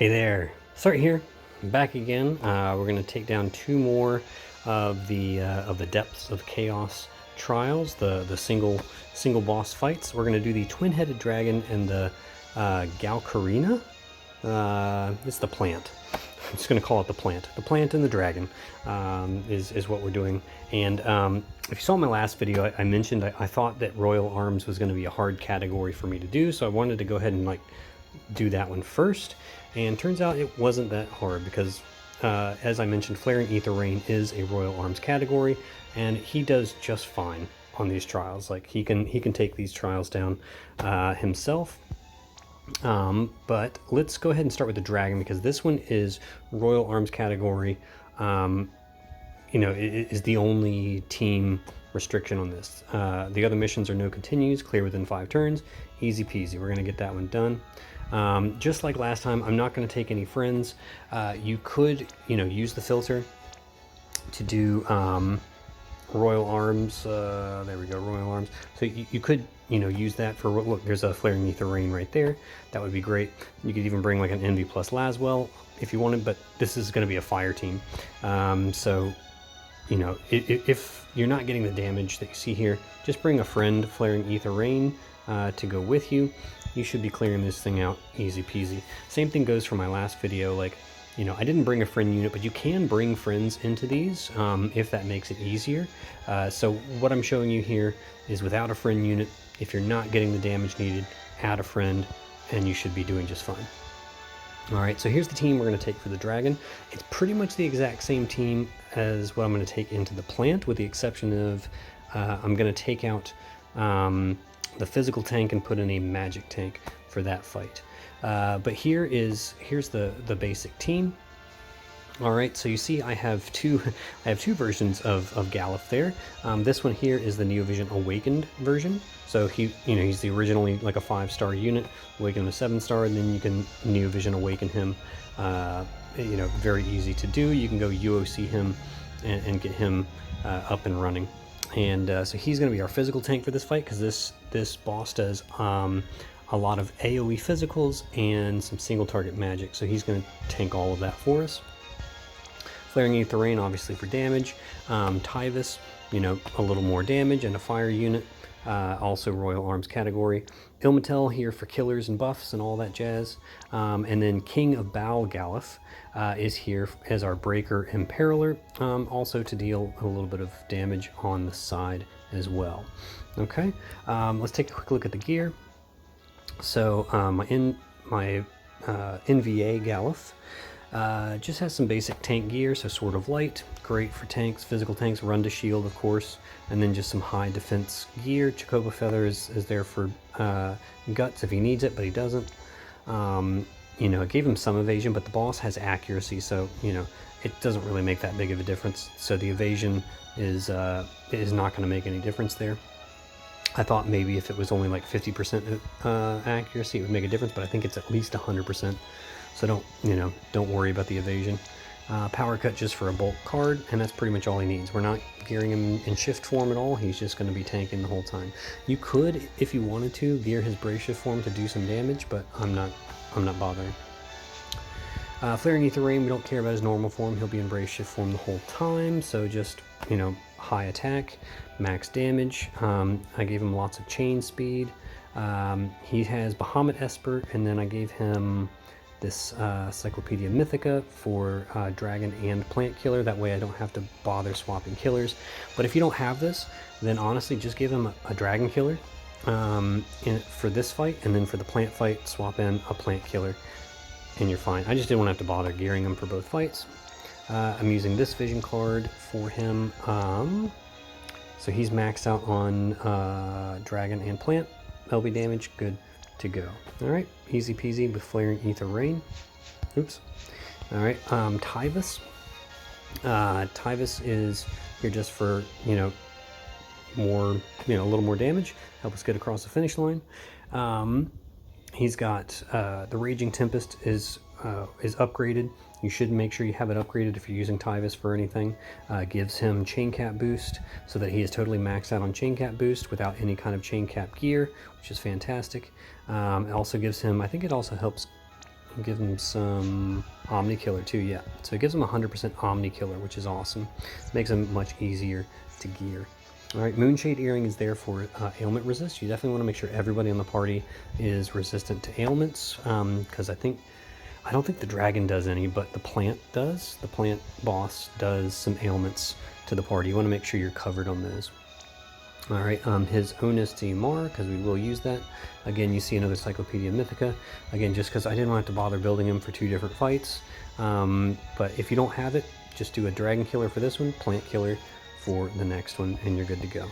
Hey there, Start here, back again. We're going to take down two more of the Depths of Chaos trials, the single boss fights. We're going to do the twin-headed dragon and the Goakerena. It's the plant. I'm just going to call it the plant. The plant and the dragon is what we're doing. And if you saw my last video, I mentioned I thought that Royal Arms was going to be a hard category for me to do, so I wanted to go ahead and do that one first. And turns out it wasn't that hard because, as I mentioned, Flaring Ether Rain is a Royal Arms category, and he does just fine on these trials. Like he can take these trials down himself. But let's go ahead and start with the dragon because this one is Royal Arms category. You know, it is the only team restriction on this. The other missions are no continues, clear within 5 turns, easy peasy. We're gonna get that one done. Just like last time, I'm not going to take any friends. You could, use the filter to do Royal Arms. There we go, Royal Arms. So you could, use that for, look, there's a Flaring Ether Rain right there. That would be great. You could even bring like an Envy plus Laswell if you wanted, but this is going to be a fire team. So, if you're not getting the damage that you see here, just bring a friend, Flaring Ether Rain, to go with you. You should be clearing this thing out easy peasy. Same thing goes for my last video. Like, I didn't bring a friend unit, but you can bring friends into these if that makes it easier. So what I'm showing you here is without a friend unit. If you're not getting the damage needed, add a friend and you should be doing just fine. All right, so here's the team we're going to take for the dragon. It's pretty much the exact same team as what I'm going to take into the plant, with the exception of I'm going to take out the physical tank and put in a magic tank for that fight. But here's the basic team. All right, so you see I have two versions of Galuf there. This one here is the Neovision Awakened version. So he's the originally like a 5-star unit, awaken him to 7-star, and then you can Neovision Awaken him. Very easy to do. You can go UOC him and get him up and running. And so he's going to be our physical tank for this fight because this boss does a lot of AoE physicals and some single target magic. So he's going to tank all of that for us. Flaring Ether Rain obviously for damage. Tyvis, a little more damage and a fire unit. Also Royal Arms category. Ilmatel here for killers and buffs and all that jazz. And then King of Baal Galuf is here as our Breaker Imperiler, also to deal a little bit of damage on the side as well. Okay, let's take a quick look at the gear. So my NVA Galuf just has some basic tank gear, so Sword of Light, great for tanks, physical tanks, run to shield of course, and then just some high defense gear. Chocobo Feather is there for guts if he needs it, but he doesn't. It gave him some evasion, but the boss has accuracy, so it doesn't really make that big of a difference. So the evasion is not going to make any difference there. I thought maybe if it was only like 50% accuracy, it would make a difference, but I think it's at least 100%. So don't worry about the evasion. Power cut just for a bulk card, and that's pretty much all he needs. We're not gearing him in shift form at all. He's just going to be tanking the whole time. You could, if you wanted to, gear his brave shift form to do some damage, but I'm not bothering. Flaring Ether Rain, we don't care about his normal form. He'll be in brave shift form the whole time, so just high attack, max damage. I gave him lots of chain speed. He has Bahamut Esper, and then I gave him this Cyclopedia Mythica for dragon and plant killer. That way I don't have to bother swapping killers. But if you don't have this, then honestly just give him a dragon killer for this fight, and then for the plant fight swap in a plant killer and you're fine. I just didn't want to have to bother gearing him for both fights. I'm using this vision card for him. So he's maxed out on dragon and plant. LB damage, good to go. All right, easy peasy with Flaring Ether Rain. Oops. All right, Tyvis. Tyvis is here just for more, a little more damage. Help us get across the finish line. He's got the Raging Tempest is upgraded. You should make sure you have it upgraded if you're using Tyvis for anything. Gives him chain cap boost so that he is totally maxed out on chain cap boost without any kind of chain cap gear, which is fantastic. It also gives him, I think it also helps and give him some Omni Killer too, yeah. So it gives him 100% Omni Killer, which is awesome. Makes him much easier to gear. All right, Moonshade Earring is there for ailment resist. You definitely want to make sure everybody on the party is resistant to ailments, because I don't think the dragon does any, but the plant does. The plant boss does some ailments to the party. You want to make sure you're covered on those. All right, his Onus to Mar, because we will use that. Again, you see another Cyclopedia Mythica. Again, just because I didn't want to bother building him for 2 different fights. But if you don't have it, just do a Dragon Killer for this one, Plant Killer for the next one, and you're good to go.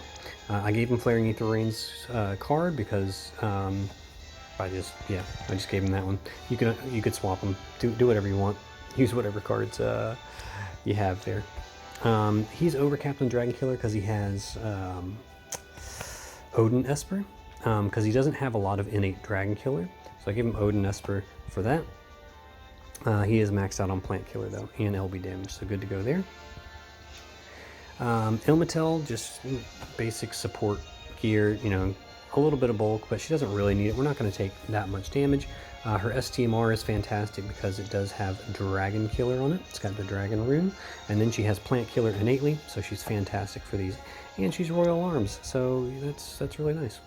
I gave him Flaring Ether Rain's card because I just gave him that one. You could swap them, do whatever you want, use whatever cards you have there. He's overcapped on Dragon Killer because he has Odin Esper, because he doesn't have a lot of innate Dragon Killer, so I gave him Odin Esper for that. He is maxed out on Plant Killer though, and LB damage, so good to go there. Ilmatel, just basic support gear, you know, a little bit of bulk, but she doesn't really need it. We're not going to take that much damage. Her STMR is fantastic because it does have Dragon Killer on it. It's got the Dragon rune, and then she has Plant Killer innately, so she's fantastic for these. And she's Royal Arms, so that's really nice.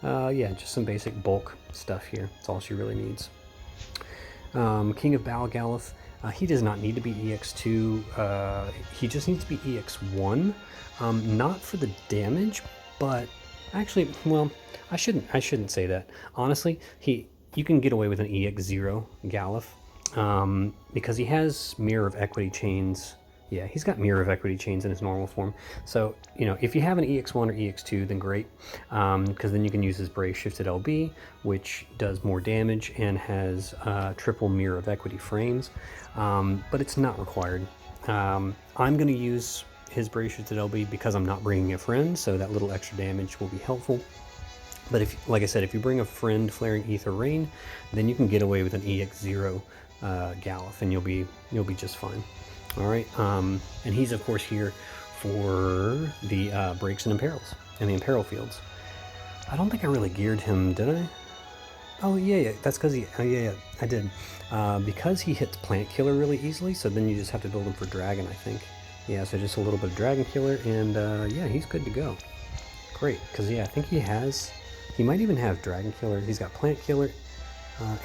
Yeah, just some basic bulk stuff here. That's all she really needs. King of Balgalith, he does not need to be EX2. He just needs to be EX1. Not for the damage, but actually, well, I shouldn't say that. Honestly, you can get away with an EX0 Galif, because he has Mirror of Equity chains. Yeah, he's got Mirror of Equity chains in his normal form. So, you know, if you have an EX1 or EX2, then great, because then you can use his Brave Shifted LB, which does more damage and has triple Mirror of Equity frames, but it's not required. I'm going to use his Brave Shifted LB because I'm not bringing a friend, so that little extra damage will be helpful. But if, like I said, if you bring a friend Flaring Ether Rain, then you can get away with an EX0 Galif, and you'll be just fine. All right, and he's of course here for the breaks and imperils and the imperil fields. I don't think I really geared him, did I? Oh yeah, that's because yeah, I did. Because he hits Plant Killer really easily, so then you just have to build him for Dragon, I think. Yeah, so just a little bit of Dragon Killer, and yeah, he's good to go. Great, because yeah, I think he might even have Dragon Killer. He's got Plant Killer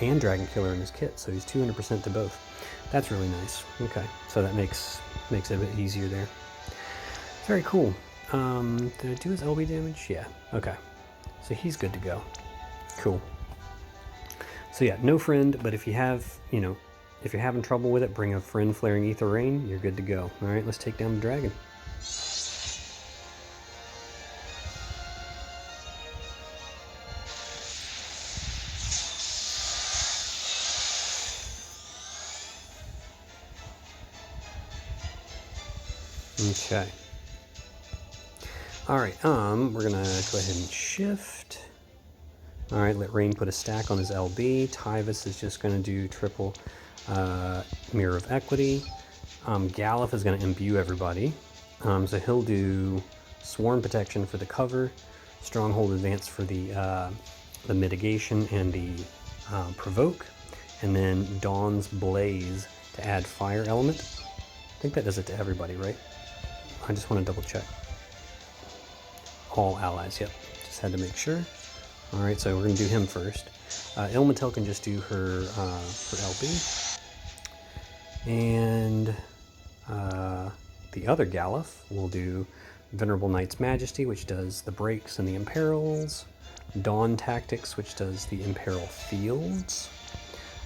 and Dragon Killer in his kit, so he's 200% to both. That's really nice. Okay, so that makes it a bit easier there. Very cool. Did I do his LB damage? Yeah, okay. So he's good to go. Cool. So yeah, no friend, but if you have, you know, if you're having trouble with it, bring a friend Flaring Ether Rain, you're good to go. All right, let's take down the dragon. Okay. All right, we're gonna go ahead and shift. All right, let Rain put a stack on his LB. Tyvus is just gonna do triple Mirror of Equity. Galif is gonna imbue everybody. So he'll do Swarm Protection for the cover, Stronghold Advance for the mitigation and the provoke, and then Dawn's Blaze to add fire element. I think that does it to everybody, right? I just want to double check. All allies, yep. Just had to make sure. All right, so we're going to do him first. Ilmatel can just do her LB. And the other Galif will do Venerable Knight's Majesty, which does the breaks and the imperils. Dawn Tactics, which does the imperil fields.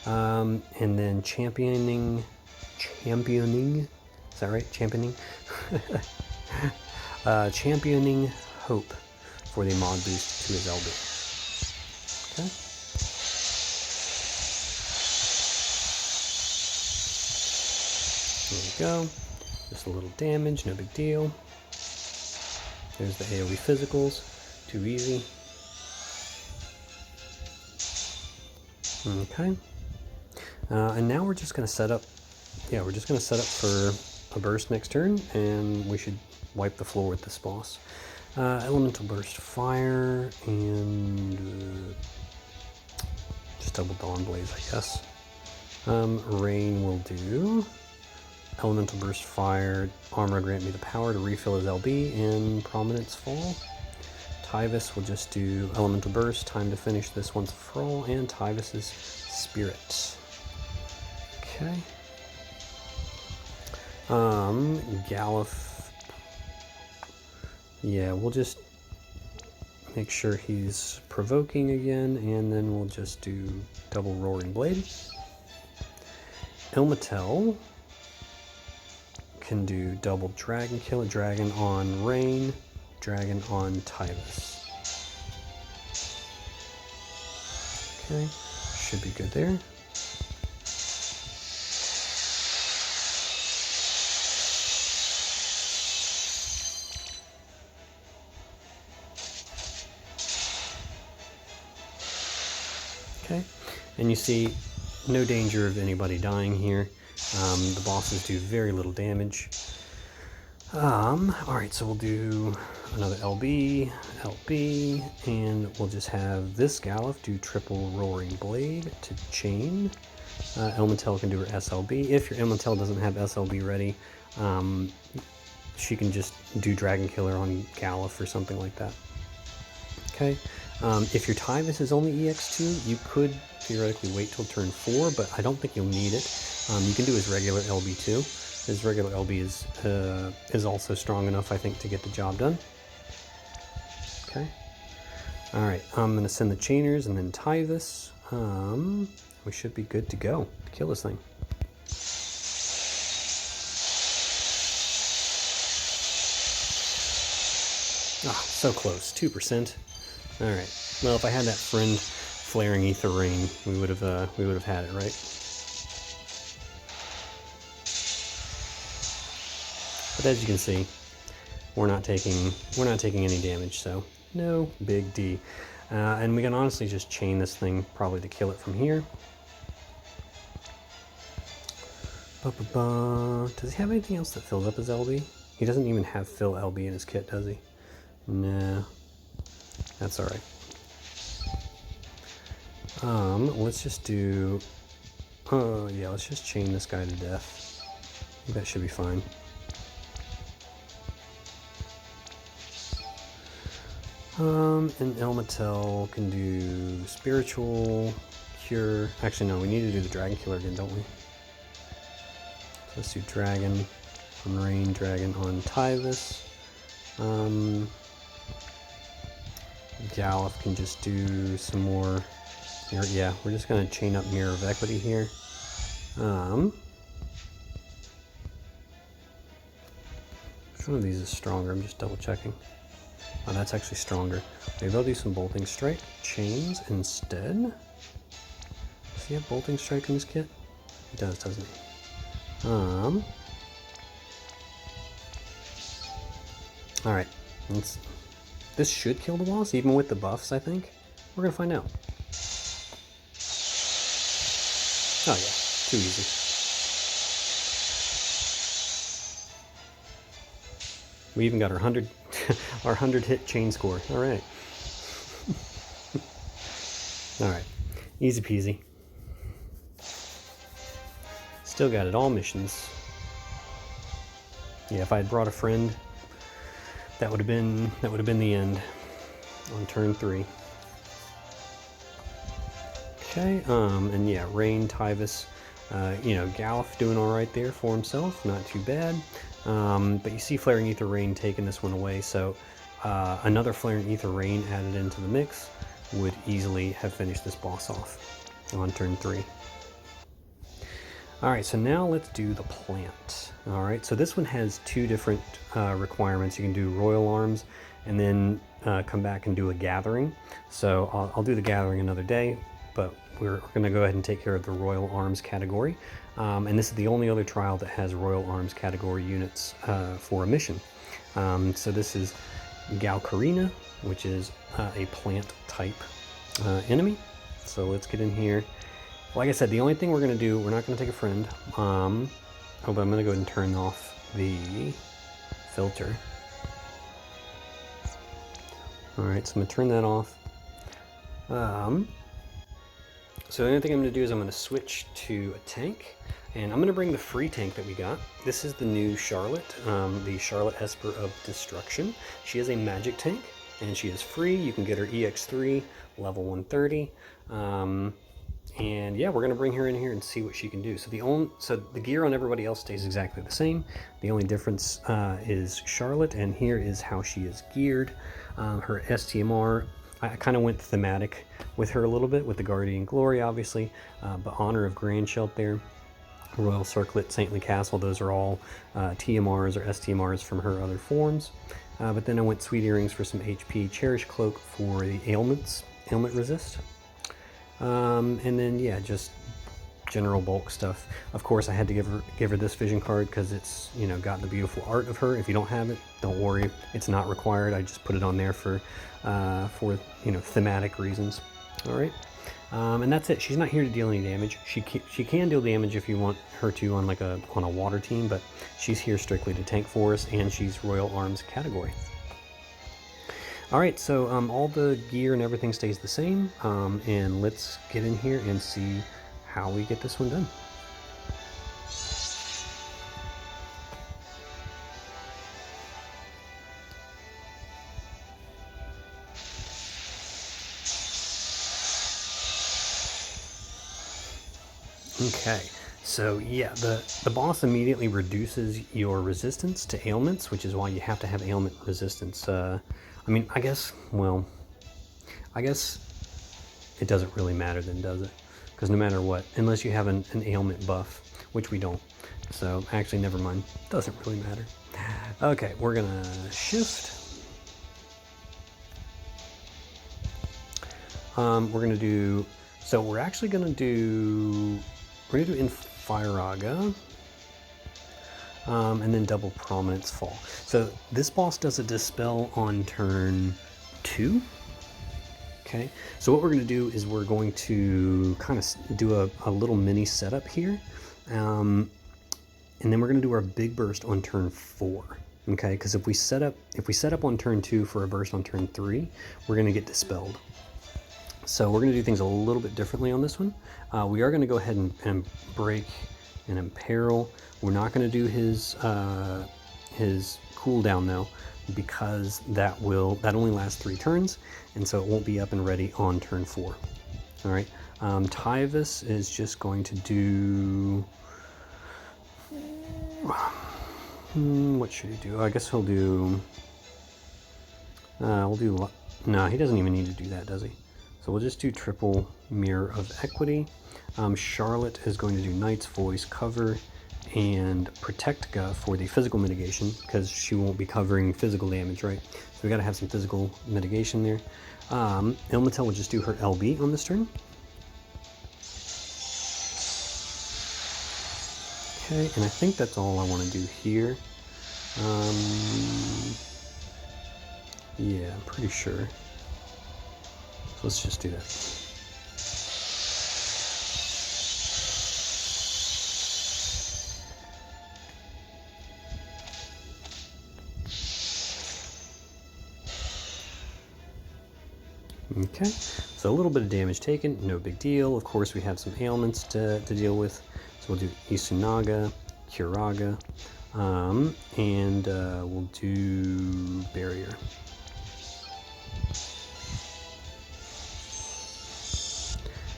And then championing, is that right? Championing? Championing Hope for the mod boost to his LB. Okay. There we go. Just a little damage, no big deal. There's the AoE physicals. Too easy. Okay. And now we're just going to set up, yeah, we're just going to set up for a burst next turn, and we should wipe the floor with this boss. Elemental Burst Fire, and just double Dawn Blaze, I guess. Rain will do Elemental Burst Fire, Armor grant me the power to refill his LB, and Prominence Fall. Tyvis will just do Elemental Burst, time to finish this once for all, and Tyvis's Spirit. Okay. Galuf. Yeah, we'll just make sure he's provoking again, and then we'll just do double Roaring Blade. Ilmatel can do double Dragon Kill, Dragon on Rain, Dragon on Tyvis. Okay, should be good there. Okay, and you see no danger of anybody dying here. The bosses do very little damage. Alright, so we'll do another LB, and we'll just have this Galuf do triple Roaring Blade to chain. Elmatel can do her SLB. If your Elmatel doesn't have SLB ready, she can just do Dragon Killer on Galuf or something like that. Okay. If your Tyvis is only EX2, you could theoretically wait till turn 4, but I don't think you'll need it. You can do his regular LB too. His regular LB is also strong enough, I think, to get the job done. Okay. Alright, I'm going to send the Chainers and then Tyvis. We should be good to go to kill this thing. Ah, so close. 2%. Alright. Well, if I had that friend Flaring Ether Rain, we would have had it, right? But as you can see, we're not taking any damage, so no big D. And we can honestly just chain this thing probably to kill it from here. Does he have anything else that fills up his LB? He doesn't even have fill LB in his kit, does he? No. That's alright. Let's just do... yeah, let's just chain this guy to death. I think that should be fine. And Elmatel can do Spiritual, Cure... Actually, no, we need to do the Dragon Killer again, don't we? So let's do Dragon on Rain, Dragon on Tyvis. Galuf can just do some more... Yeah, we're just going to chain up Mirror of Equity here. Which one of these is stronger? I'm just double checking. Oh, that's actually stronger. Maybe I'll do some Bolting Strike chains instead. Does he have Bolting Strike in his kit? He does, doesn't he? Alright. This should kill the boss, even with the buffs, I think. We're gonna find out. Oh yeah, too easy. We even got our 100 our 100 hit chain score. All right. All right. Easy peasy. Still got it, all missions. Yeah, if I had brought a friend, that would have been the end on turn 3. Okay, and yeah, Rain, Tyvis, you know, Galuf doing all right there for himself, not too bad. But you see Flaring Ether Rain taking this one away, so another Flaring Ether Rain added into the mix would easily have finished this boss off on turn 3. Alright, so now let's do the plant. Alright, so this one has 2 different requirements. You can do Royal Arms and then come back and do a Gathering. So I'll do the Gathering another day, but we're going to go ahead and take care of the Royal Arms category. And this is the only other trial that has Royal Arms category units for a mission. So this is Goakerena, which is a plant type enemy. So let's get in here. Like I said, the only thing we're going to do, we're not going to take a friend. Oh, but I'm going to go ahead and turn off the filter. Alright, so I'm going to turn that off. So the only thing I'm going to do is I'm going to switch to a tank, and I'm going to bring the free tank that we got. This is the new Charlotte, the Charlotte Esper of Destruction. She is a magic tank, and she is free. You can get her EX3, level 130. And yeah, we're going to bring her in here and see what she can do. So the gear on everybody else stays exactly the same. The only difference is Charlotte, and here is how she is geared. Her STMR, I kind of went thematic with her a little bit, with the Guardian Glory, obviously, but Honor of Grandshelt there, Royal Circlet, Saintly Castle, those are all TMRs or STMRs from her other forms. But then I went Sweet Earrings for some HP, Cherish Cloak for the ailment resist. And then yeah, just general bulk stuff. Of course, I had to give her this vision card because it's, you know, got the beautiful art of her. If you don't have it, don't worry, it's not required. I just put it on there for you know, thematic reasons. All right, and that's it. She's not here to deal any damage. She can deal damage if you want her to on on a water team, but she's here strictly to tank for us, and she's Royal Arms category. Alright, so all the gear and everything stays the same, and let's get in here and see how we get this one done. Okay, so yeah, the boss immediately reduces your resistance to ailments, which is why you have to have ailment resistance. I mean, I guess it doesn't really matter then, does it? Because no matter what, unless you have an ailment buff, which we don't. So actually, never mind. Doesn't really matter. Okay, we're gonna shift. We're gonna do. So we're actually gonna do. We're gonna do Infiraga. And then double Prominence Fall. So this boss does a Dispel on turn 2. Okay, so what we're going to do is we're going to kind of do a little mini setup here. And then we're going to do our big burst on turn 4. Okay, because if we set up on turn 2 for a burst on turn 3, we're going to get dispelled. So we're going to do things a little bit differently on this one. We are going to go ahead and break and imperil. We're not going to do his cooldown though, because that only lasts 3 turns, and so it won't be up and ready on turn 4. All right, Tyvis is just going to do. What should he do? I guess he'll do. We'll do. No, he doesn't even need to do that, does he? So we'll just do triple Mirror of Equity. Charlotte is going to do Knight's Voice, cover, and Protectka for the physical mitigation, because she won't be covering physical damage, right? So we got to have some physical mitigation there. Ilmatel will just do her LB on this turn. Okay, and I think that's all I want to do here. Yeah, I'm pretty sure. So let's just do that. Okay, so a little bit of damage taken, no big deal. Of course, we have some ailments to deal with. So we'll do Isunaga, Kuraga, and we'll do Barrier.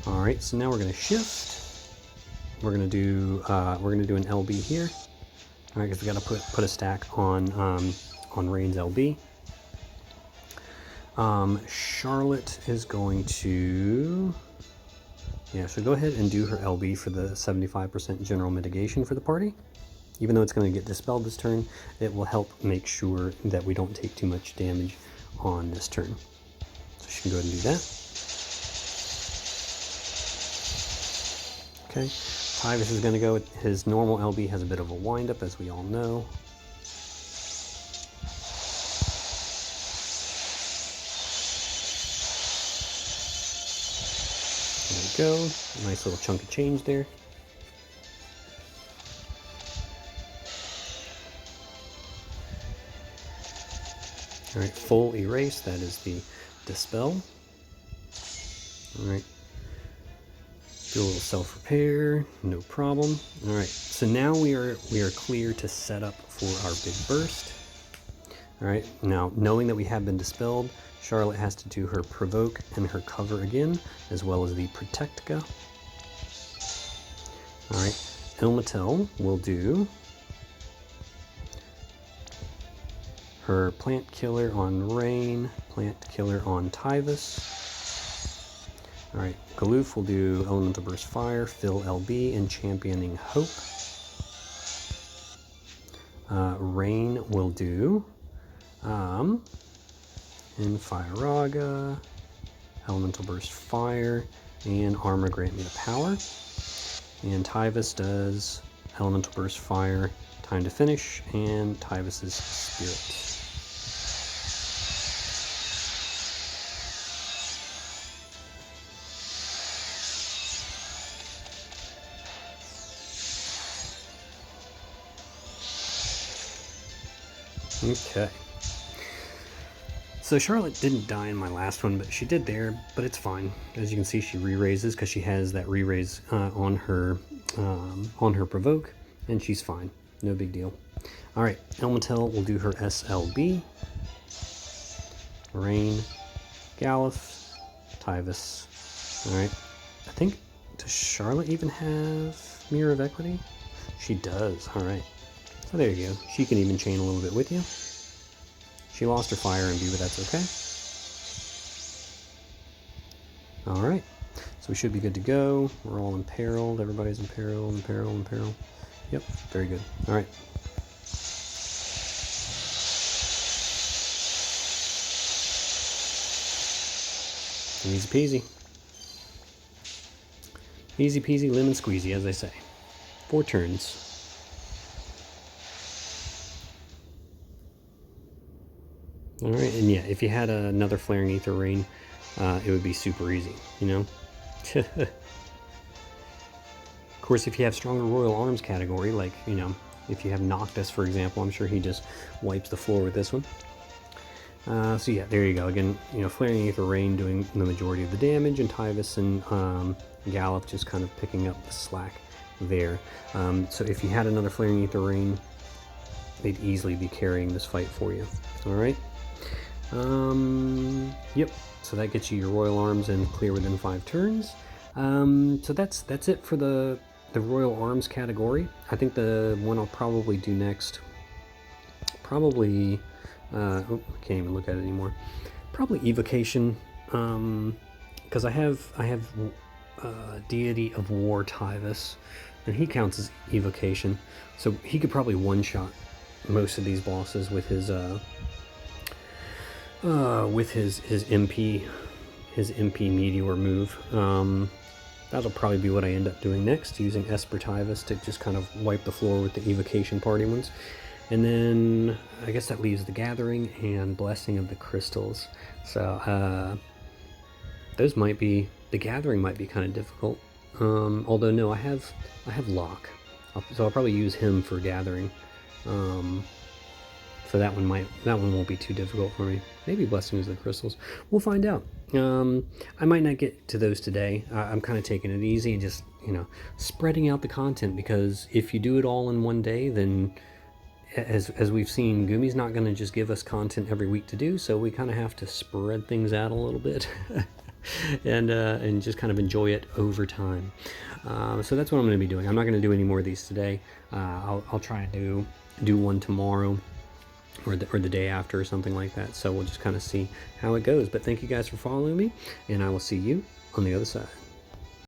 All right, so now we're going to shift. We're going to do an LB here. All right, because we got to put a stack on Rain's LB. Charlotte is going to, yeah, so go ahead and do her LB for the 75% general mitigation for the party. Even though it's going to get dispelled this turn, it will help make sure that we don't take too much damage on this turn. So she can go ahead and do that. Okay, Tyvis is going to go with his normal LB, has a bit of a windup, as we all know. There we go, nice little chunk of change there. All right, full erase, that is the dispel. All right. Do a little self-repair, no problem. All right, so now we are clear to set up for our big burst. All right, now knowing that we have been dispelled, Charlotte has to do her provoke and her cover again, as well as the protectka. All right, Ilmatel will do her plant killer on Rain, plant killer on Tyvus. All right, Galoof will do Elemental Burst Fire, Fill LB, and Championing Hope. Rain will do and Firaga, Elemental Burst Fire, and Armor Grant Me the Power. And Tyvus does Elemental Burst Fire, Time to Finish, and Tyvus's Spirit. Okay. So Charlotte didn't die in my last one, but she did there, but it's fine. As you can see, she re-raises because she has that re-raise on her provoke, and she's fine. No big deal. All right, Elmatel will do her SLB. Rain, Galuf, Tyvus. All right, I think, does Charlotte even have Mirror of Equity? She does, all right. So there you go. She can even chain a little bit with you. She lost her fire and but that's okay. All right, so we should be good to go. We're all imperiled. Everybody's imperiled, imperiled, imperiled. Yep, very good. All right. Easy peasy. Easy peasy, lemon squeezy, as they say. 4 turns. All right, and yeah, if you had another Flaring Aether Rain, it would be super easy, you know? Of course, if you have stronger Royal Arms category, like, you know, if you have Noctis, for example, I'm sure he just wipes the floor with this one. So yeah, there you go. Again, you know, Flaring Aether Rain doing the majority of the damage, and Tyvus and Galuf just kind of picking up the slack there. So if you had another Flaring Aether Rain, they'd easily be carrying this fight for you. All right. Yep, so that gets you your Royal Arms and clear within 5 turns. So that's it for the Royal Arms category. I think the one I'll probably do next, probably, I can't even look at it anymore. Probably Evocation, because I have Deity of War Tyvus, and he counts as Evocation, so he could probably one-shot most of these bosses with his MP Meteor move. That'll probably be what I end up doing next, using Esper Tyvus to just kind of wipe the floor with the Evocation party ones. And then I guess that leaves the Gathering and Blessing of the Crystals. So those might be, the Gathering might be kind of difficult. Although no, I have Locke, so I'll probably use him for Gathering. So that one won't be too difficult for me. Maybe Blessings of the Crystals. We'll find out. I might not get to those today. I'm kind of taking it easy and just, you know, spreading out the content, because if you do it all in one day, then as we've seen, Gumi's not going to just give us content every week to do, so we kind of have to spread things out a little bit and just kind of enjoy it over time. So that's what I'm going to be doing. I'm not going to do any more of these today. I'll try and do one tomorrow, or the day after, or something like that. So we'll just kind of see how it goes. But thank you guys for following me, and I will see you on the other side.